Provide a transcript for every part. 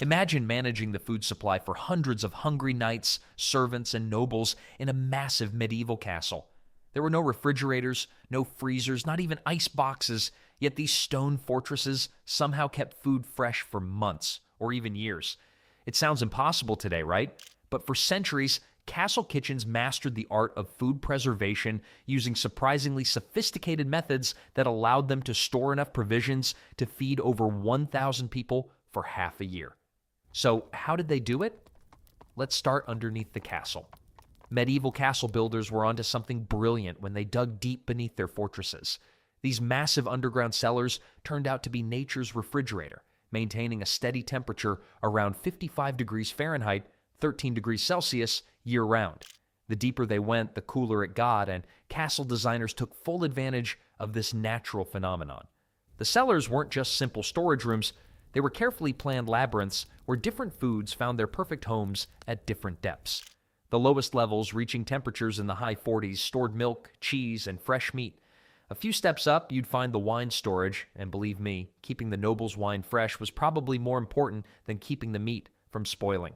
Imagine managing the food supply for hundreds of hungry knights, servants, and nobles in a massive medieval castle. There were no refrigerators, no freezers, not even ice boxes, yet these stone fortresses somehow kept food fresh for months or even years. It sounds impossible today, right? But for centuries, castle kitchens mastered the art of food preservation using surprisingly sophisticated methods that allowed them to store enough provisions to feed over 1,000 people for half a year. So, how did they do it? Let's start underneath the castle. Medieval castle builders were onto something brilliant when they dug deep beneath their fortresses. These massive underground cellars turned out to be nature's refrigerator, maintaining a steady temperature around 55 degrees Fahrenheit, 13 degrees Celsius, year-round. The deeper they went, the cooler it got, and castle designers took full advantage of this natural phenomenon. The cellars weren't just simple storage rooms, they were carefully planned labyrinths where different foods found their perfect homes at different depths. The lowest levels, reaching temperatures in the high 40s, stored milk, cheese, and fresh meat. A few steps up, you'd find the wine storage, and believe me, keeping the noble's wine fresh was probably more important than keeping the meat from spoiling.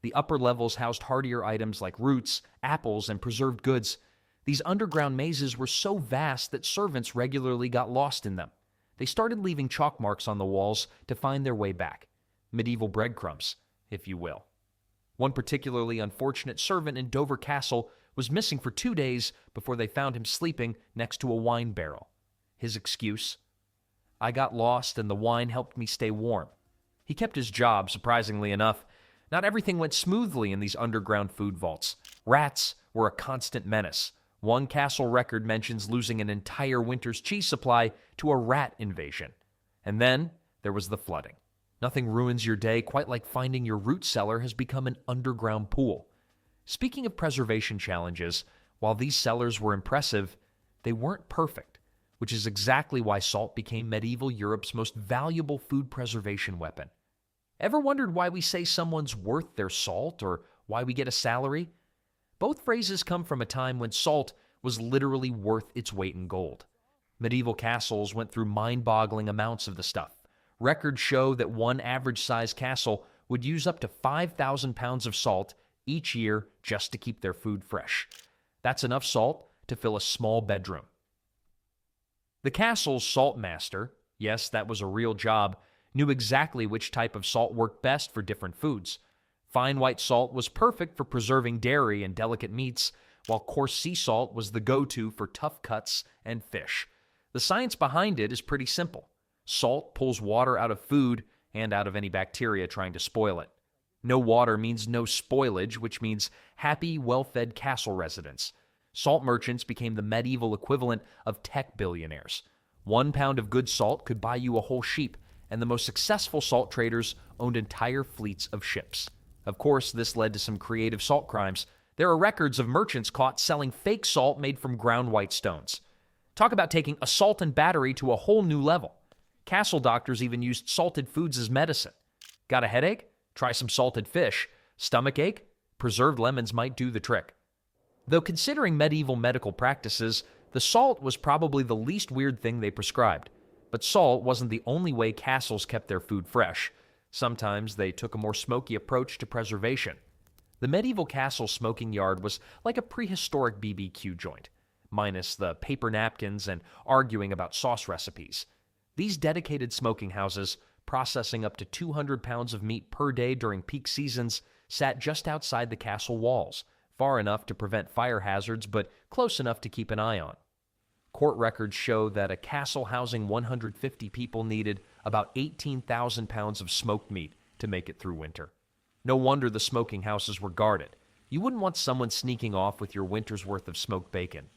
The upper levels housed hardier items like roots, apples, and preserved goods. These underground mazes were so vast that servants regularly got lost in them. They started leaving chalk marks on the walls to find their way back. Medieval breadcrumbs, if you will. One particularly unfortunate servant in Dover Castle was missing for 2 days before they found him sleeping next to a wine barrel. His excuse? "I got lost and the wine helped me stay warm." He kept his job, surprisingly enough. Not everything went smoothly in these underground food vaults. Rats were a constant menace. One castle record mentions losing an entire winter's cheese supply to a rat invasion. And then there was the flooding. Nothing ruins your day quite like finding your root cellar has become an underground pool. Speaking of preservation challenges, while these cellars were impressive, they weren't perfect, which is exactly why salt became medieval Europe's most valuable food preservation weapon. Ever wondered why we say someone's worth their salt or why we get a salary? Both phrases come from a time when salt was literally worth its weight in gold. Medieval castles went through mind-boggling amounts of the stuff. Records show that one average-sized castle would use up to 5,000 pounds of salt each year just to keep their food fresh. That's enough salt to fill a small bedroom. The castle's salt master, yes, that was a real job, knew exactly which type of salt worked best for different foods. Fine white salt was perfect for preserving dairy and delicate meats, while coarse sea salt was the go-to for tough cuts and fish. The science behind it is pretty simple. Salt pulls water out of food and out of any bacteria trying to spoil it. No water means no spoilage, which means happy, well-fed castle residents. Salt merchants became the medieval equivalent of tech billionaires. 1 pound of good salt could buy you a whole sheep, and the most successful salt traders owned entire fleets of ships. Of course, this led to some creative salt crimes. There are records of merchants caught selling fake salt made from ground white stones. Talk about taking assault and battery to a whole new level. Castle doctors even used salted foods as medicine. Got a headache? Try some salted fish. Stomach ache? Preserved lemons might do the trick. Though considering medieval medical practices, the salt was probably the least weird thing they prescribed. But salt wasn't the only way castles kept their food fresh. Sometimes they took a more smoky approach to preservation. The medieval castle smoking yard was like a prehistoric BBQ joint, minus the paper napkins and arguing about sauce recipes. These dedicated smoking houses, processing up to 200 pounds of meat per day during peak seasons, sat just outside the castle walls, far enough to prevent fire hazards but close enough to keep an eye on. Court records show that a castle housing 150 people needed about 18,000 pounds of smoked meat to make it through winter. No wonder the smoking houses were guarded. You wouldn't want someone sneaking off with your winter's worth of smoked bacon.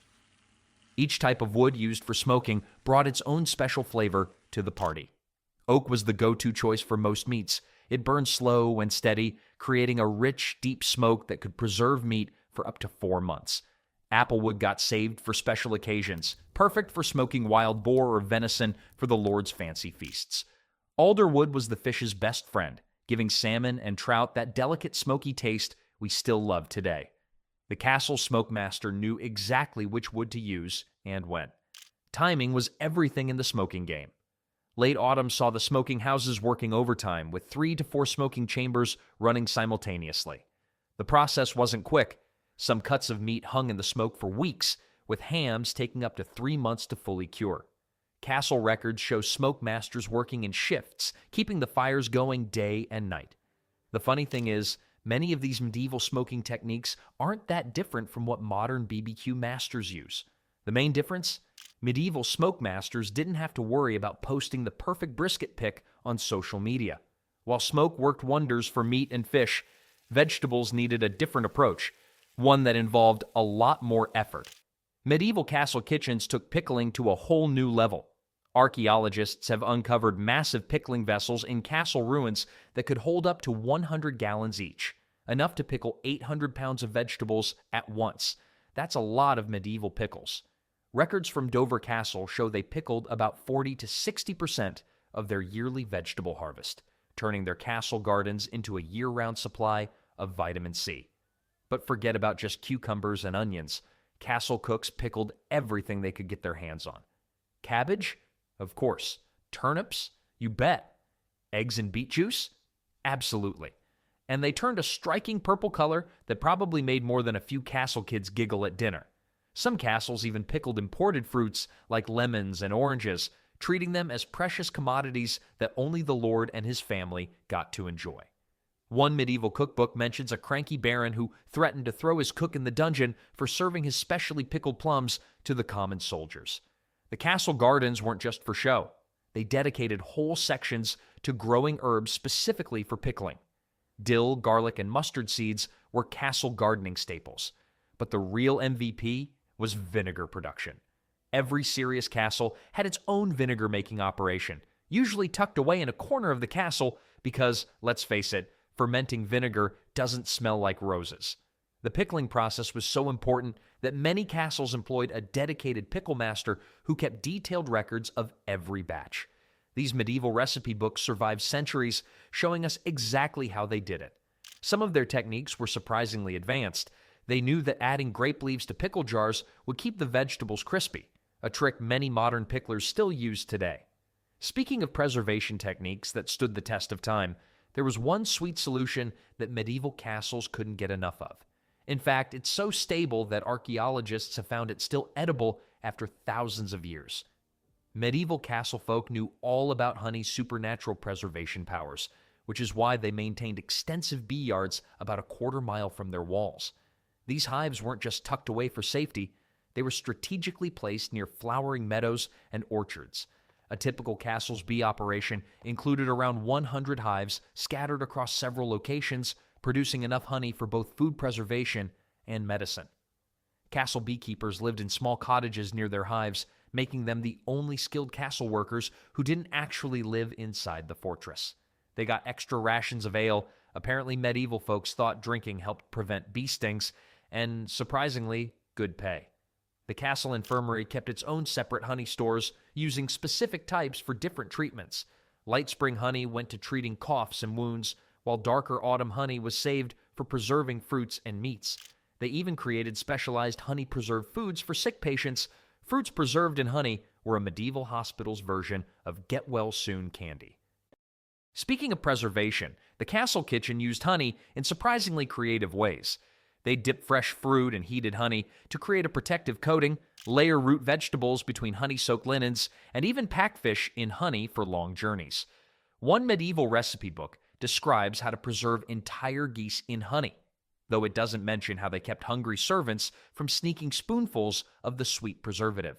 Each type of wood used for smoking brought its own special flavor to the party. Oak was the go-to choice for most meats. It burned slow and steady, creating a rich, deep smoke that could preserve meat for up to 4 months. Applewood got saved for special occasions, perfect for smoking wild boar or venison for the Lord's fancy feasts. Alderwood was the fish's best friend, giving salmon and trout that delicate smoky taste we still love today. The castle smokemaster knew exactly which wood to use and when. Timing was everything in the smoking game. Late autumn saw the smoking houses working overtime, with 3 to 4 smoking chambers running simultaneously. The process wasn't quick. Some cuts of meat hung in the smoke for weeks, with hams taking up to 3 months to fully cure. Castle records show smoke masters working in shifts, keeping the fires going day and night. The funny thing is, many of these medieval smoking techniques aren't that different from what modern BBQ masters use. The main difference? Medieval smoke masters didn't have to worry about posting the perfect brisket pic on social media. While smoke worked wonders for meat and fish, vegetables needed a different approach, one that involved a lot more effort. Medieval castle kitchens took pickling to a whole new level. Archaeologists have uncovered massive pickling vessels in castle ruins that could hold up to 100 gallons each, enough to pickle 800 pounds of vegetables at once. That's a lot of medieval pickles. Records from Dover Castle show they pickled about 40 to 60% of their yearly vegetable harvest, turning their castle gardens into a year-round supply of vitamin C. But forget about just cucumbers and onions. Castle cooks pickled everything they could get their hands on. Cabbage? Of course. Turnips? You bet. Eggs and beet juice? Absolutely. And they turned a striking purple color that probably made more than a few castle kids giggle at dinner. Some castles even pickled imported fruits like lemons and oranges, treating them as precious commodities that only the lord and his family got to enjoy. One medieval cookbook mentions a cranky baron who threatened to throw his cook in the dungeon for serving his specially pickled plums to the common soldiers. The castle gardens weren't just for show. They dedicated whole sections to growing herbs specifically for pickling. Dill, garlic, and mustard seeds were castle gardening staples. But the real MVP was vinegar production. Every serious castle had its own vinegar-making operation, usually tucked away in a corner of the castle because, let's face it, fermenting vinegar doesn't smell like roses. The pickling process was so important that many castles employed a dedicated pickle master who kept detailed records of every batch. These medieval recipe books survived centuries, showing us exactly how they did it. Some of their techniques were surprisingly advanced. They knew that adding grape leaves to pickle jars would keep the vegetables crispy, a trick many modern picklers still use today. Speaking of preservation techniques that stood the test of time, there was one sweet solution that medieval castles couldn't get enough of. In fact, it's so stable that archaeologists have found it still edible after thousands of years. Medieval castle folk knew all about honey's supernatural preservation powers, which is why they maintained extensive bee yards about a quarter-mile from their walls. These hives weren't just tucked away for safety, they were strategically placed near flowering meadows and orchards. A typical castle's bee operation included around 100 hives scattered across several locations, producing enough honey for both food preservation and medicine. Castle beekeepers lived in small cottages near their hives, making them the only skilled castle workers who didn't actually live inside the fortress. They got extra rations of ale. Apparently, medieval folks thought drinking helped prevent bee stings, and surprisingly, good pay. The castle infirmary kept its own separate honey stores, using specific types for different treatments. Light spring honey went to treating coughs and wounds, while darker autumn honey was saved for preserving fruits and meats. They even created specialized honey-preserved foods for sick patients. Fruits preserved in honey were a medieval hospital's version of get-well-soon candy. Speaking of preservation, the castle kitchen used honey in surprisingly creative ways. They dip fresh fruit in heated honey to create a protective coating, layer root vegetables between honey-soaked linens, and even pack fish in honey for long journeys. One medieval recipe book describes how to preserve entire geese in honey, though it doesn't mention how they kept hungry servants from sneaking spoonfuls of the sweet preservative.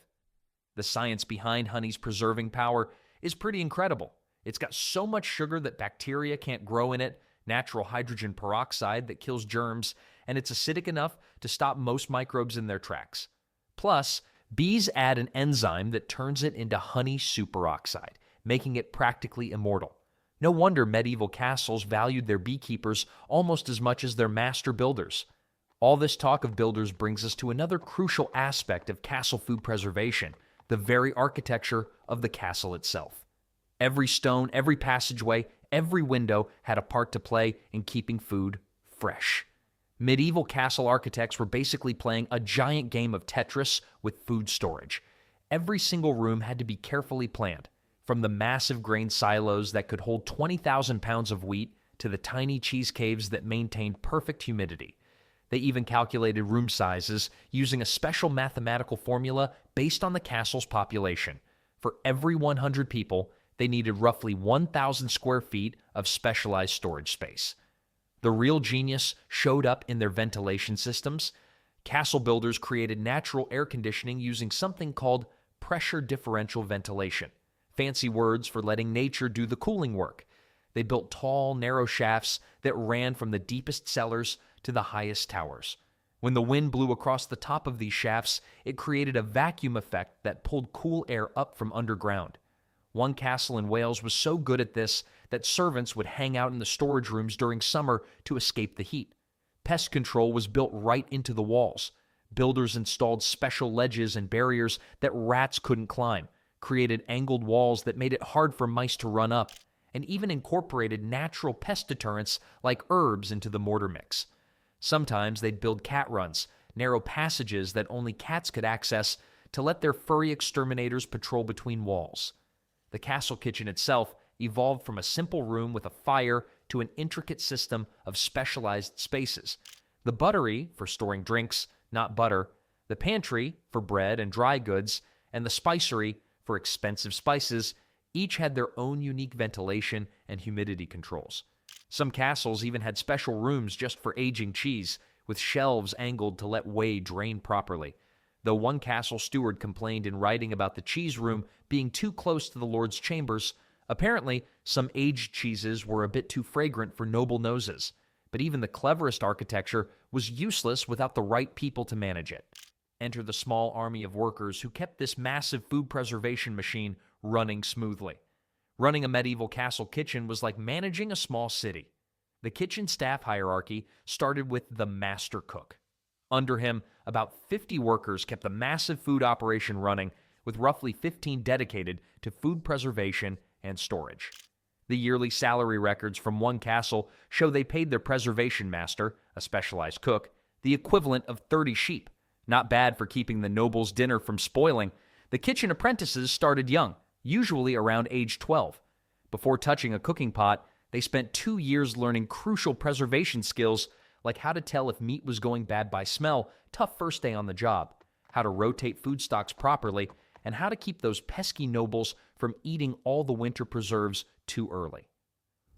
The science behind honey's preserving power is pretty incredible. It's got so much sugar that bacteria can't grow in it, natural hydrogen peroxide that kills germs, and it's acidic enough to stop most microbes in their tracks. Plus, bees add an enzyme that turns it into honey superoxide, making it practically immortal. No wonder medieval castles valued their beekeepers almost as much as their master builders. All this talk of builders brings us to another crucial aspect of castle food preservation, the very architecture of the castle itself. Every stone, every passageway, every window had a part to play in keeping food fresh. Medieval castle architects were basically playing a giant game of Tetris with food storage. Every single room had to be carefully planned. From the massive grain silos that could hold 20,000 pounds of wheat to the tiny cheese caves that maintained perfect humidity. They even calculated room sizes using a special mathematical formula based on the castle's population. For every 100 people, they needed roughly 1,000 square feet of specialized storage space. The real genius showed up in their ventilation systems. Castle builders created natural air conditioning using something called pressure differential ventilation. Fancy words for letting nature do the cooling work. They built tall, narrow shafts that ran from the deepest cellars to the highest towers. When the wind blew across the top of these shafts, it created a vacuum effect that pulled cool air up from underground. One castle in Wales was so good at this that servants would hang out in the storage rooms during summer to escape the heat. Pest control was built right into the walls. Builders installed special ledges and barriers that rats couldn't climb, created angled walls that made it hard for mice to run up, and even incorporated natural pest deterrents like herbs into the mortar mix. Sometimes they'd build cat runs, narrow passages that only cats could access, to let their furry exterminators patrol between walls. The castle kitchen itself evolved from a simple room with a fire to an intricate system of specialized spaces. The buttery for storing drinks, not butter, the pantry for bread and dry goods, and the spicery for expensive spices, each had their own unique ventilation and humidity controls. Some castles even had special rooms just for aging cheese, with shelves angled to let whey drain properly. Though one castle steward complained in writing about the cheese room being too close to the Lord's chambers, apparently some aged cheeses were a bit too fragrant for noble noses. But even the cleverest architecture was useless without the right people to manage it. Enter the small army of workers who kept this massive food preservation machine running smoothly. Running a medieval castle kitchen was like managing a small city. The kitchen staff hierarchy started with the master cook. Under him, about 50 workers kept the massive food operation running, with roughly 15 dedicated to food preservation and storage. The yearly salary records from one castle show they paid their preservation master, a specialized cook, the equivalent of 30 sheep. Not bad for keeping the noble's dinner from spoiling. The kitchen apprentices started young, usually around age 12. Before touching a cooking pot, they spent 2 years learning crucial preservation skills like how to tell if meat was going bad by smell, tough first day on the job, how to rotate food stocks properly, and how to keep those pesky nobles from eating all the winter preserves too early.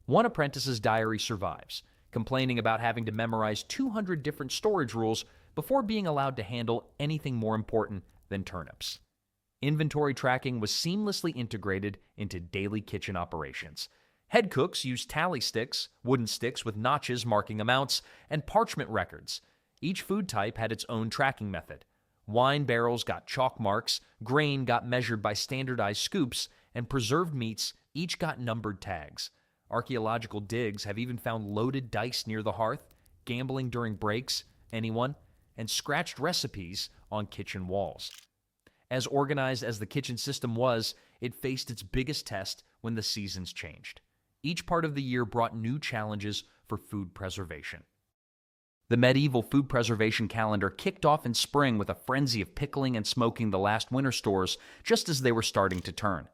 One apprentice's diary survives, complaining about having to memorize 200 different storage rules before being allowed to handle anything more important than turnips. Inventory tracking was seamlessly integrated into daily kitchen operations. Head cooks used tally sticks, wooden sticks with notches marking amounts, and parchment records. Each food type had its own tracking method. Wine barrels got chalk marks, grain got measured by standardized scoops, and preserved meats each got numbered tags. Archaeological digs have even found loaded dice near the hearth, gambling during breaks, anyone, and scratched recipes on kitchen walls. As organized as the kitchen system was, it faced its biggest test when the seasons changed. Each part of the year brought new challenges for food preservation. The medieval food preservation calendar kicked off in spring with a frenzy of pickling and smoking the last winter stores just as they were starting to turn.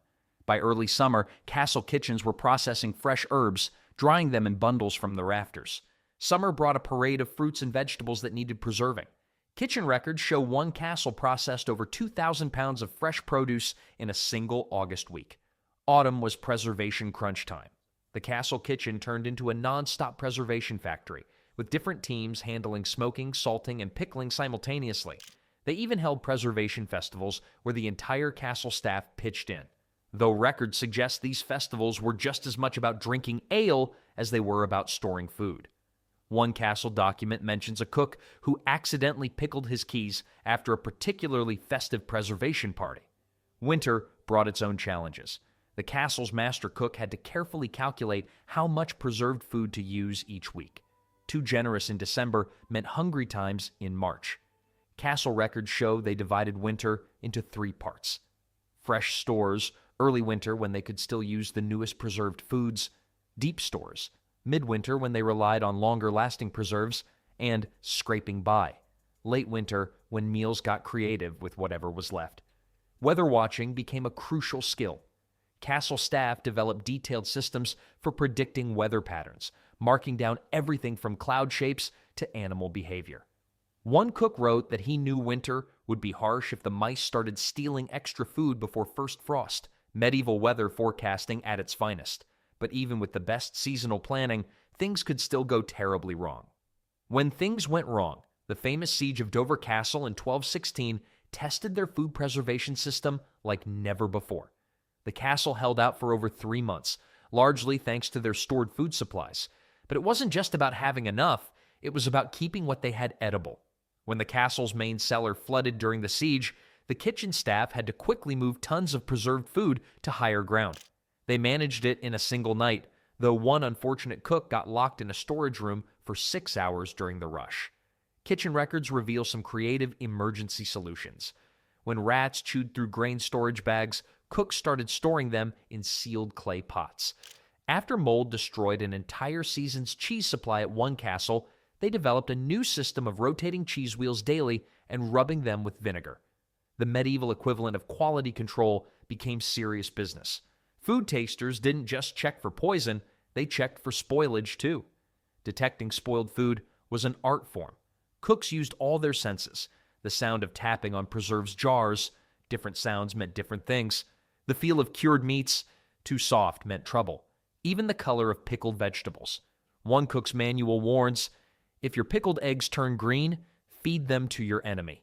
By early summer, castle kitchens were processing fresh herbs, drying them in bundles from the rafters. Summer brought a parade of fruits and vegetables that needed preserving. Kitchen records show one castle processed over 2,000 pounds of fresh produce in a single August week. Autumn was preservation crunch time. The castle kitchen turned into a non-stop preservation factory, with different teams handling smoking, salting, and pickling simultaneously. They even held preservation festivals where the entire castle staff pitched in, though records suggest these festivals were just as much about drinking ale as they were about storing food. One castle document mentions a cook who accidentally pickled his keys after a particularly festive preservation party. Winter brought its own challenges. The castle's master cook had to carefully calculate how much preserved food to use each week. Too generous in December meant hungry times in March. Castle records show they divided winter into 3 parts. Fresh stores, early winter when they could still use the newest preserved foods, deep stores, midwinter when they relied on longer-lasting preserves, and scraping by, late winter when meals got creative with whatever was left. Weather watching became a crucial skill. castle staff developed detailed systems for predicting weather patterns, marking down everything from cloud shapes to animal behavior. One cook wrote that he knew winter would be harsh if the mice started stealing extra food before first frost, medieval weather forecasting at its finest. But even with the best seasonal planning, things could still go terribly wrong. When things went wrong, the famous siege of Dover Castle in 1216 tested their food preservation system like never before. The castle held out for over 3 months, largely thanks to their stored food supplies. But it wasn't just about having enough, it was about keeping what they had edible. When the castle's main cellar flooded during the siege, the kitchen staff had to quickly move tons of preserved food to higher ground. They managed it in a single night, though one unfortunate cook got locked in a storage room for 6 hours during the rush. Kitchen records reveal some creative emergency solutions. When rats chewed through grain storage bags, cooks started storing them in sealed clay pots. After mold destroyed an entire season's cheese supply at one castle, they developed a new system of rotating cheese wheels daily and rubbing them with vinegar. The medieval equivalent of quality control became serious business. Food tasters didn't just check for poison, they checked for spoilage too. Detecting spoiled food was an art form. Cooks used all their senses. The sound of tapping on preserves jars, different sounds meant different things. The feel of cured meats, too soft meant trouble. Even the color of pickled vegetables. One cook's manual warns, if your pickled eggs turn green, feed them to your enemy.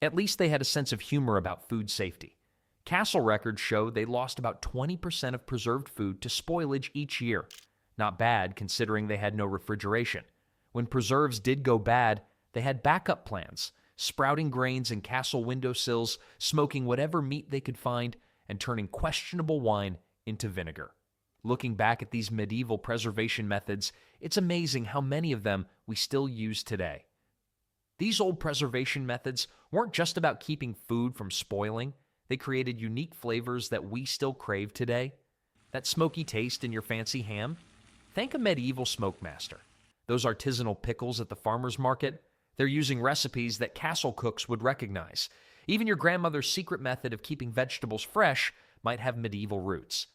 At least they had a sense of humor about food safety. Castle records show they lost about 20% of preserved food to spoilage each year. Not bad, considering they had no refrigeration. When preserves did go bad, they had backup plans, sprouting grains in castle windowsills, smoking whatever meat they could find, and turning questionable wine into vinegar. Looking back at these medieval preservation methods, it's amazing how many of them we still use today. These old preservation methods weren't just about keeping food from spoiling. They created unique flavors that we still crave today. That smoky taste in your fancy ham? Thank a medieval smoke master. Those artisanal pickles at the farmer's market? They're using recipes that castle cooks would recognize. Even your grandmother's secret method of keeping vegetables fresh might have medieval roots.